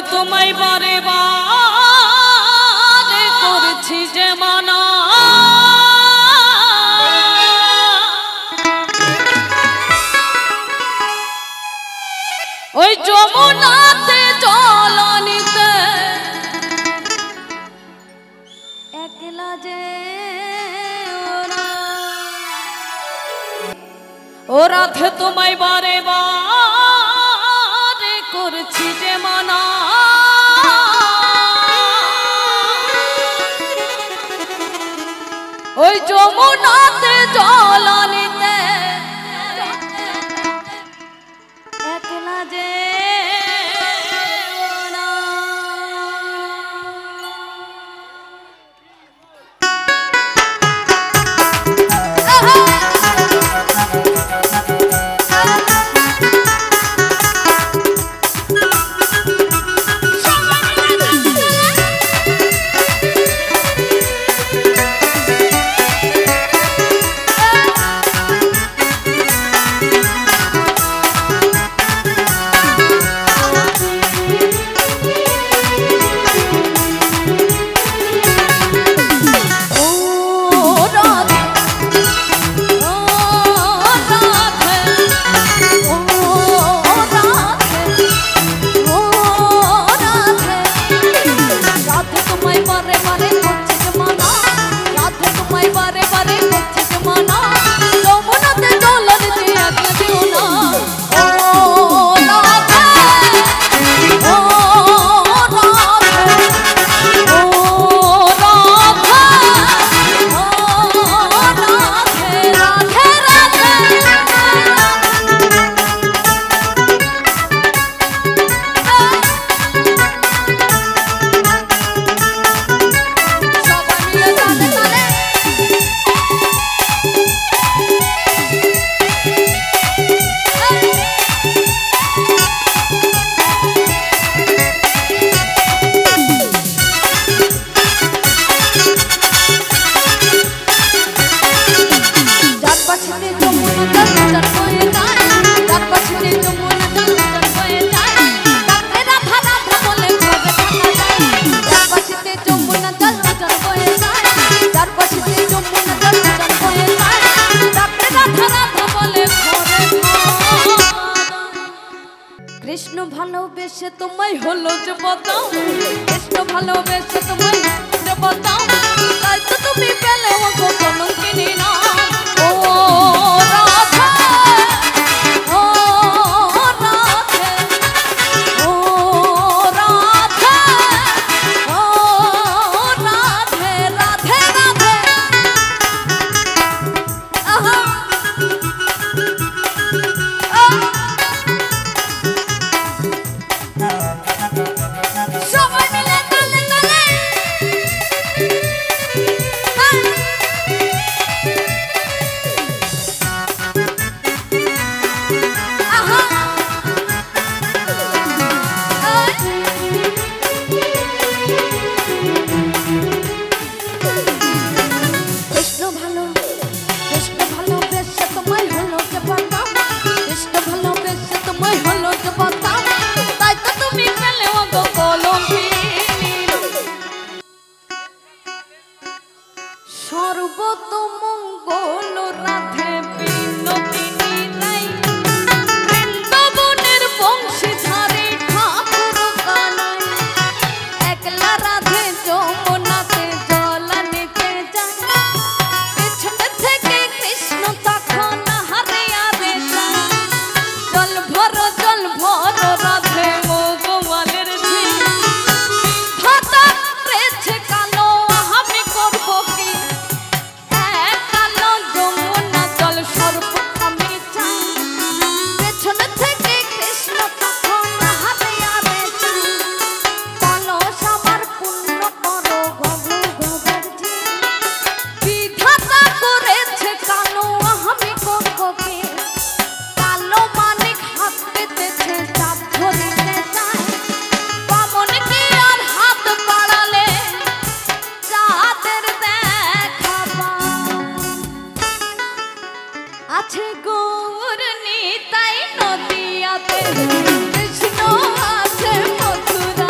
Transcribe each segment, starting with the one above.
তোমায় বারে বারে করছি যে মানা ওই যমুনাতে জল নিতে একলা যে ও রাধে তোমায় বারে বারে করছি যে মানা ওই যমুনাতে জল নিতে একলা যে কৃষ্ণ ভালোবেসে তোমায় হলো যে বতাও কৃষ্ণ ভালোবেসে তোমায় যে বতাও তাই তো তুমি পেলে ও কলঙ্কিনী না ও রাধা ও রাধে ও রাধা ও রাধে রাধে রাধে আহা সবাই মিলে তালে তালে কৃষ্ণ ভালোবেসে তোমায় হলো যে বতাও কৃষ্ণ ভালোবেসে তোমায় হলো যে বতাও তাই তো তুমি পেলে ও কলঙ্কিনী সর্বতমঙ্গল রাধে বিনোদিনী রাই বৃন্দাবনের বংশীধারী ঠাকুর কানাই একলা রাধে যমুনাতে জল নিতে যায় পেছনে থেকে কৃষ্ণ তখন হারিয়া রে জল ভর রাধে গোয়ালের ঝিল ভাতা রেছে কালো আমি করবো কি কালো যমুনা জল স্বরূপ আমি চাই পেছনে থেকে কৃষ্ণ তখন হারিয়া রে কালো সবার পুণ্য করো গভু গভের ঝিল বিধাতা করেছে কালো আমি করবো কি কালো মানিক হাত পেতেছে চাপ ধরিতে চায় বামন কি আর হাত বাড়ালে চাঁদের দেখা আছে গৌর নিতাই নদিয়াতে কৃষ্ণ আছে মথুরা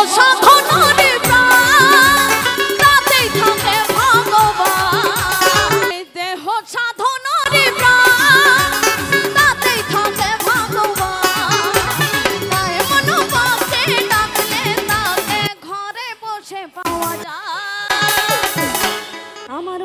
সাধনারে প্রাণ তাতেই থাকে ভগবান দেহ সাধনারে প্রাণ তাতেই থাকে ভগবান তাই মনোবাকে ডাকলে তাকে ঘরে বসে পাওয়া যায় আমার